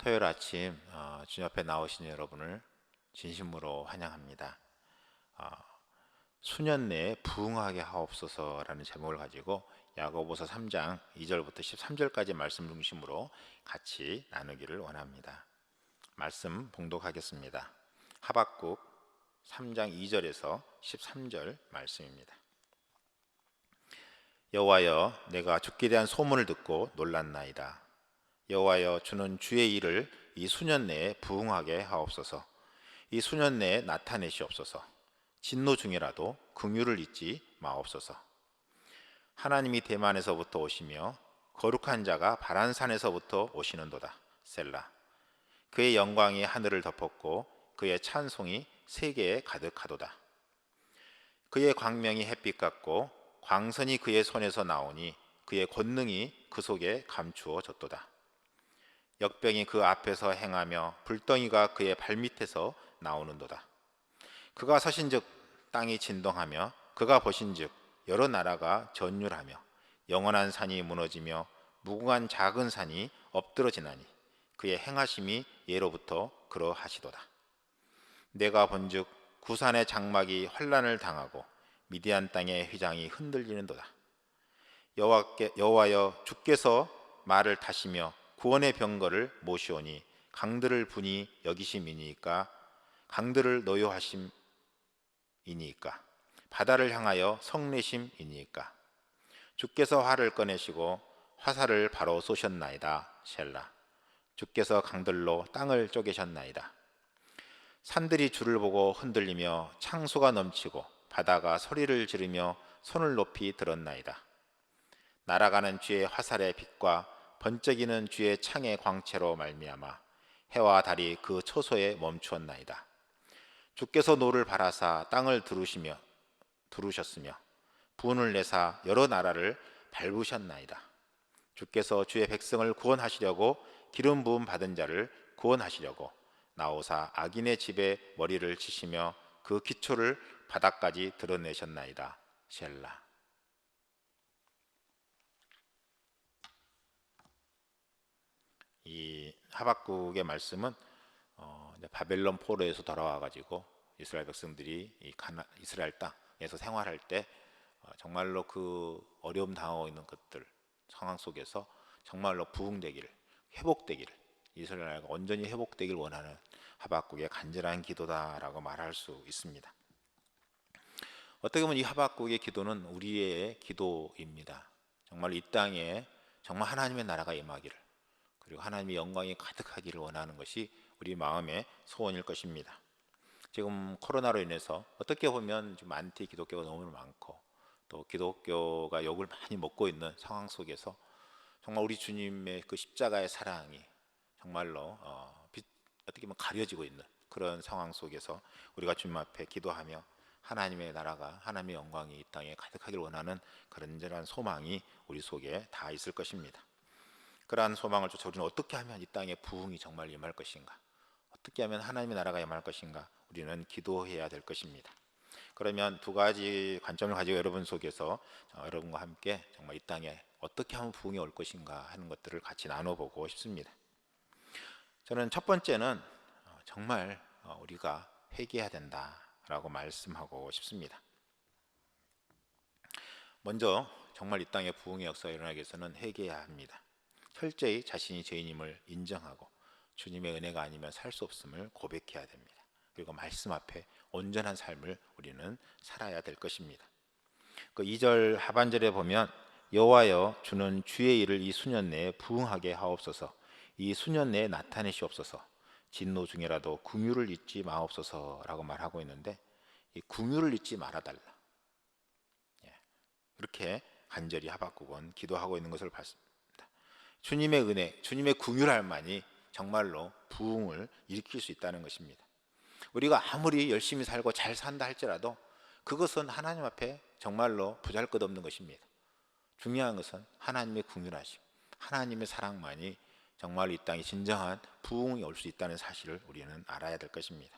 토요일 아침 주님 앞에 나오신 여러분을 진심으로 환영합니다. 어, 수년 내에 부흥하게 하옵소서라는 제목을 가지고 야고보서 3장 2절부터 13절까지 말씀 중심으로 같이 나누기를 원합니다. 말씀 봉독하겠습니다. 하박국 3장 2절에서 13절 말씀입니다. 여호와여, 내가 죽게 대한 소문을 듣고 놀랐나이다. 여호와여, 주는 주의 일을 이 수년 내에 부응하게 하옵소서. 이 수년 내에 나타내시옵소서. 진노 중이라도 긍휼을 잊지 마옵소서. 하나님이 대만에서부터 오시며 거룩한 자가 바란산에서부터 오시는도다. 셀라. 그의 영광이 하늘을 덮었고 그의 찬송이 세계에 가득하도다. 그의 광명이 햇빛 같고 광선이 그의 손에서 나오니 그의 권능이 그 속에 감추어졌도다. 역병이 그 앞에서 행하며 불덩이가 그의 발밑에서 나오는도다. 그가 서신즉 땅이 진동하며 그가 보신즉 여러 나라가 전율하며 영원한 산이 무너지며 무궁한 작은 산이 엎드러지나니 그의 행하심이 예로부터 그러하시도다. 내가 본즉 구산의 장막이 환란을 당하고 미디안 땅의 휘장이 흔들리는도다. 여호와여, 주께서 말을 타시며 구원의 병거를 모시오니 강들을 분이 여기심이니까 강들을 노여하심이니까 바다를 향하여 성내심이니까 주께서 활을 꺼내시고 화살을 바로 쏘셨나이다. 셀라. 주께서 강들로 땅을 쪼개셨나이다. 산들이 주를 보고 흔들리며 창수가 넘치고 바다가 소리를 지르며 손을 높이 들었나이다. 날아가는 주의 화살의 빛과 번쩍이는 주의 창의 광채로 말미암아 해와 달이 그 초소에 멈추었나이다. 주께서 노를 바라사 땅을 두르셨으며 분을 내사 여러 나라를 밟으셨나이다. 주께서 주의 백성을 구원하시려고 기름 부음 받은 자를 구원하시려고 나오사 악인의 집에 머리를 치시며 그 기초를 바닥까지 드러내셨나이다. 셀라. 이 하박국의 말씀은 바벨론 포로에서 돌아와 가지고 이스라엘 백성들이 이스라엘 땅에서 생활할 때 정말로 그 어려움 당하고 있는 것들 상황 속에서 정말로 부흥되기를, 회복되기를, 이스라엘가 온전히 회복되기를 원하는 하박국의 간절한 기도다라고 말할 수 있습니다. 어떻게 보면 이 하박국의 기도는 우리의 기도입니다. 정말 이 땅에 정말 하나님의 나라가 임하기를, 그리고 하나님의 영광이 가득하기를 원하는 것이 우리 마음의 소원일 것입니다. 지금 코로나로 인해서 어떻게 보면 좀 안티 기독교가 너무 많고 또 기독교가 욕을 많이 먹고 있는 상황 속에서 정말 우리 주님의 그 십자가의 사랑이 정말로 어떻게 보면 가려지고 있는 그런 상황 속에서 우리가 주님 앞에 기도하며 하나님의 나라가, 하나님의 영광이 이 땅에 가득하길 원하는 그런 소망이 우리 속에 다 있을 것입니다. 그러한 소망을 쫓아 우리는 어떻게 하면 이 땅에 부흥이 정말 임할 것인가, 어떻게 하면 하나님의 나라가 임할 것인가, 우리는 기도해야 될 것입니다. 그러면 두 가지 관점을 가지고 여러분 속에서 여러분과 함께 정말 이 땅에 어떻게 하면 부흥이 올 것인가 하는 것들을 같이 나눠보고 싶습니다. 저는 첫 번째는 정말 우리가 회개해야 된다라고 말씀하고 싶습니다. 먼저 정말 이 땅에 부흥의 역사가 일어나기 위해서는 회개해야 합니다. 철저히 자신이 죄인임을 인정하고 주님의 은혜가 아니면 살 수 없음을 고백해야 됩니다. 그리고 말씀 앞에 온전한 삶을 우리는 살아야 될 것입니다. 그 2절 하반절에 보면 여호와여, 주는 주의 일을 이 수년 내에 부응하게 하옵소서. 이 수년 내에 나타내시옵소서. 진노 중이라도 긍휼을 잊지 마옵소서라고 말하고 있는데, 이 긍휼을 잊지 말아달라, 이렇게 간절히 하박국은 기도하고 있는 것을 봤습니다. 주님의 은혜, 주님의 긍휼함만이 정말로 부흥을 일으킬 수 있다는 것입니다. 우리가 아무리 열심히 살고 잘 산다 할지라도 그것은 하나님 앞에 정말로 보잘것없는 것입니다. 중요한 것은 하나님의 긍휼하심, 하나님의 사랑만이 정말 이 땅에 진정한 부흥이 올 수 있다는 사실을 우리는 알아야 될 것입니다.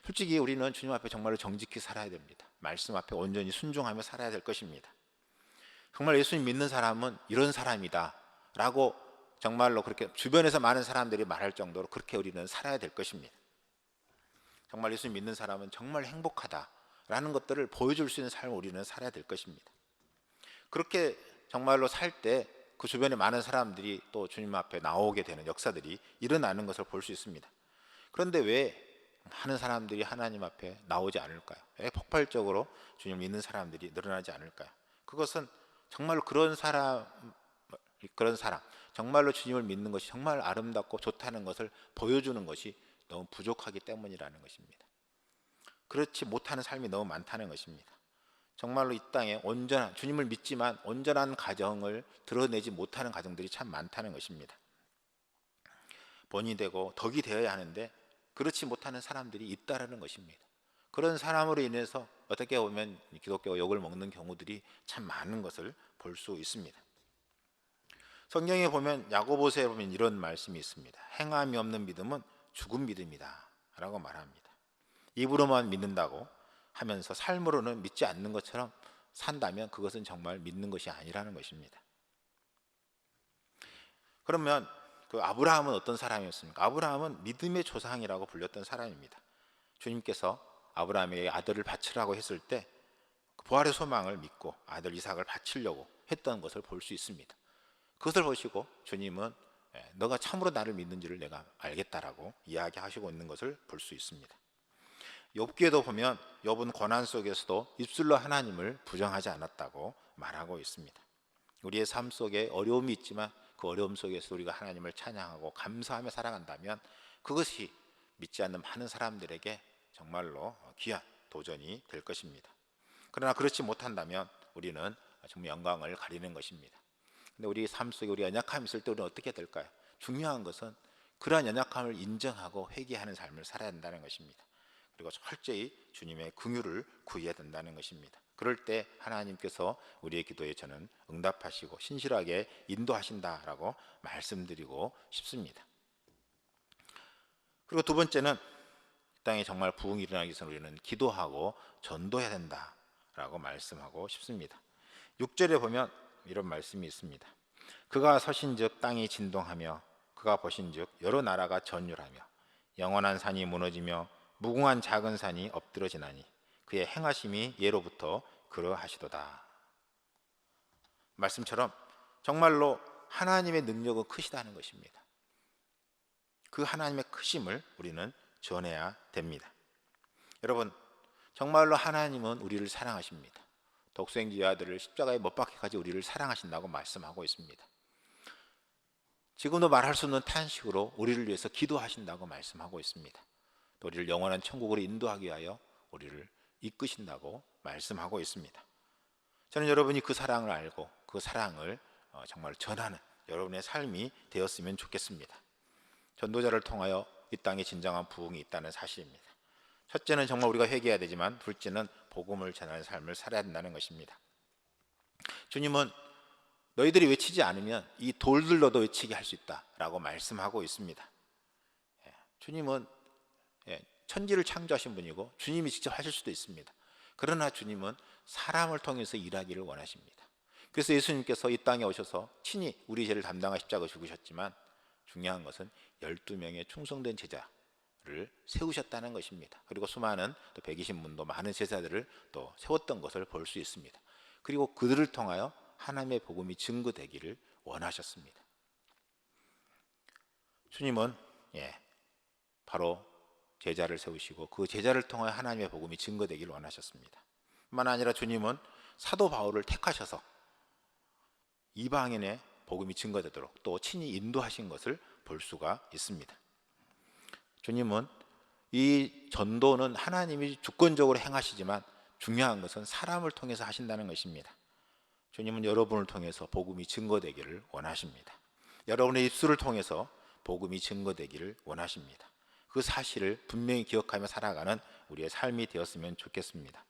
솔직히 우리는 주님 앞에 정말로 정직히 살아야 됩니다. 말씀 앞에 온전히 순종하며 살아야 될 것입니다. 정말 예수님 믿는 사람은 이런 사람이다 라고 정말로 그렇게 주변에서 많은 사람들이 말할 정도로 그렇게 우리는 살아야 될 것입니다. 정말 예수 믿는 사람은 정말 행복하다라는 것들을 보여줄 수 있는 삶을 우리는 살아야 될 것입니다. 그렇게 정말로 살 때 그 주변에 많은 사람들이 또 주님 앞에 나오게 되는 역사들이 일어나는 것을 볼 수 있습니다. 그런데 왜 많은 사람들이 하나님 앞에 나오지 않을까요? 왜 폭발적으로 주님을 믿는 사람들이 늘어나지 않을까요? 그것은 정말로 그런 사람, 정말로 주님을 믿는 것이 정말 아름답고 좋다는 것을 보여주는 것이 너무 부족하기 때문이라는 것입니다. 그렇지 못하는 삶이 너무 많다는 것입니다. 정말로 이 땅에 온전한, 주님을 믿지만 온전한 가정을 드러내지 못하는 가정들이 참 많다는 것입니다. 본이 되고 덕이 되어야 하는데 그렇지 못하는 사람들이 있다라는 것입니다. 그런 사람으로 인해서 어떻게 보면 기독교가 욕을 먹는 경우들이 참 많은 것을 볼 수 있습니다. 성경에 보면 야고보서에 보면 이런 말씀이 있습니다. 행함이 없는 믿음은 죽은 믿음이다 라고 말합니다. 입으로만 믿는다고 하면서 삶으로는 믿지 않는 것처럼 산다면 그것은 정말 믿는 것이 아니라는 것입니다. 그러면 그 아브라함은 어떤 사람이었습니까? 아브라함은 믿음의 조상이라고 불렸던 사람입니다. 주님께서 아브라함에게 아들을 바치라고 했을 때 부활의 소망을 믿고 아들 이삭을 바치려고 했던 것을 볼 수 있습니다. 그것을 보시고 주님은 너가 참으로 나를 믿는지를 내가 알겠다라고 이야기하시고 있는 것을 볼 수 있습니다. 욥기에도 보면 욥은 고난 속에서도 입술로 하나님을 부정하지 않았다고 말하고 있습니다. 우리의 삶 속에 어려움이 있지만 그 어려움 속에서 우리가 하나님을 찬양하고 감사하며 살아간다면 그것이 믿지 않는 많은 사람들에게 정말로 귀한 도전이 될 것입니다. 그러나 그렇지 못한다면 우리는 정말 영광을 가리는 것입니다. 근데 우리 삶 속에 우리 연약함이 있을 때 우리는 어떻게 될까요? 중요한 것은 그러한 연약함을 인정하고 회개하는 삶을 살아야 한다는 것입니다. 그리고 철저히 주님의 긍휼을 구해야 된다는 것입니다. 그럴 때 하나님께서 우리의 기도에 저는 응답하시고 신실하게 인도하신다라고 말씀드리고 싶습니다. 그리고 두 번째는 이 땅에 정말 부흥이 일어나기 위해서 우리는 기도하고 전도해야 된다라고 말씀하고 싶습니다. 6절에 보면 이런 말씀이 있습니다. 그가 서신즉 땅이 진동하며 그가 보신즉 여러 나라가 전율하며 영원한 산이 무너지며 무궁한 작은 산이 엎드러지나니 그의 행하심이 예로부터 그러하시도다. 말씀처럼 정말로 하나님의 능력은 크시다는 것입니다. 그 하나님의 크심을 우리는 전해야 됩니다. 여러분, 정말로 하나님은 우리를 사랑하십니다. 독생자 아들을 십자가에 못 박혀까지 우리를 사랑하신다고 말씀하고 있습니다. 지금도 말할 수 없는 탄식으로 우리를 위해서 기도하신다고 말씀하고 있습니다. 또 우리를 영원한 천국으로 인도하기 위하여 우리를 이끄신다고 말씀하고 있습니다. 저는 여러분이 그 사랑을 알고 그 사랑을 정말 전하는 여러분의 삶이 되었으면 좋겠습니다. 전도자를 통하여 이 땅에 진정한 부흥이 있다는 사실입니다. 첫째는 정말 우리가 회개해야 되지만 둘째는 복음을 전하는 삶을 살아야 한다는 것입니다. 주님은 너희들이 외치지 않으면 이 돌들로도 외치게 할 수 있다라고 말씀하고 있습니다. 주님은 천지를 창조하신 분이고 주님이 직접 하실 수도 있습니다. 그러나 주님은 사람을 통해서 일하기를 원하십니다. 그래서 예수님께서 이 땅에 오셔서 친히 우리 죄를 담당하 십자가 죽으셨지만 중요한 것은 12명의 충성된 제자를 세우셨다는 것입니다. 그리고 수많은 또 120문도 많은 제자들을 또 세웠던 것을 볼 수 있습니다. 그리고 그들을 통하여 하나님의 복음이 증거되기를 원하셨습니다. 주님은 바로 제자를 세우시고 그 제자를 통하여 하나님의 복음이 증거되기를 원하셨습니다. 뿐만 아니라 주님은 사도 바울을 택하셔서 이방인의 복음이 증거되도록 또 친히 인도하신 것을 볼 수가 있습니다. 주님은 이 전도는 하나님이 주권적으로 행하시지만 중요한 것은 사람을 통해서 하신다는 것입니다. 주님은 여러분을 통해서 복음이 증거되기를 원하십니다. 여러분의 입술을 통해서 복음이 증거되기를 원하십니다. 그 사실을 분명히 기억하며 살아가는 우리의 삶이 되었으면 좋겠습니다.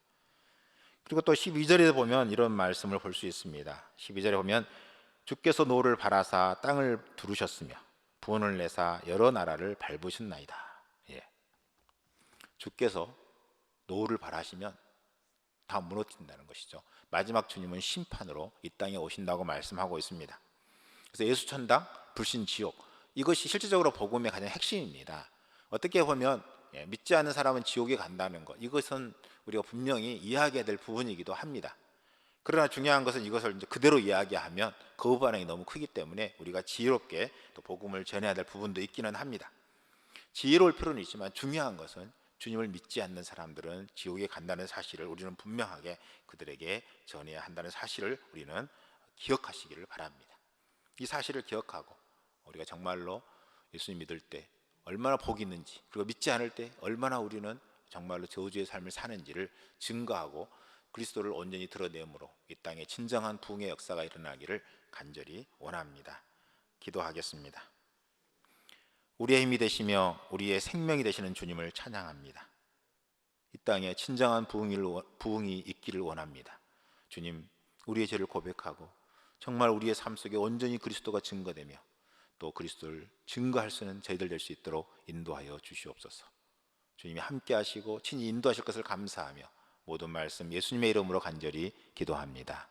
그리고 또 12절에 보면 이런 말씀을 볼 수 있습니다. 12절에 보면 주께서 노를 바라사 땅을 두르셨으며 분을 내사 여러 나라를 밟으셨나이다. 주께서 노를 바라시면 다 무너진다는 것이죠. 마지막 주님은 심판으로 이 땅에 오신다고 말씀하고 있습니다. 그래서 예수천당 불신, 지옥, 이것이 실질적으로 복음의 가장 핵심입니다. 어떻게 보면 믿지 않는 사람은 지옥에 간다는 것, 이것은 우리가 분명히 이야기해야 될 부분이기도 합니다. 그러나 중요한 것은 이것을 이제 그대로 이야기하면 거부 반응이 너무 크기 때문에 우리가 지혜롭게 또 복음을 전해야 될 부분도 있기는 합니다. 지혜로울 필요는 있지만 중요한 것은 주님을 믿지 않는 사람들은 지옥에 간다는 사실을 우리는 분명하게 그들에게 전해야 한다는 사실을 우리는 기억하시기를 바랍니다. 이 사실을 기억하고 우리가 정말로 예수님 믿을 때 얼마나 복이 있는지, 그리고 믿지 않을 때 얼마나 우리는 정말로 저주의 삶을 사는지를 증거하고 그리스도를 온전히 드러내므로 이 땅에 진정한 부흥의 역사가 일어나기를 간절히 원합니다. 기도하겠습니다. 우리의 힘이 되시며 우리의 생명이 되시는 주님을 찬양합니다. 이 땅에 진정한 부흥이 있기를 원합니다. 주님, 우리의 죄를 고백하고 정말 우리의 삶 속에 온전히 그리스도가 증거되며 또 그리스도를 증거할 수 있는 저희들 될 수 있도록 인도하여 주시옵소서. 주님이 함께 하시고 친히 인도하실 것을 감사하며 모든 말씀 예수님의 이름으로 간절히 기도합니다.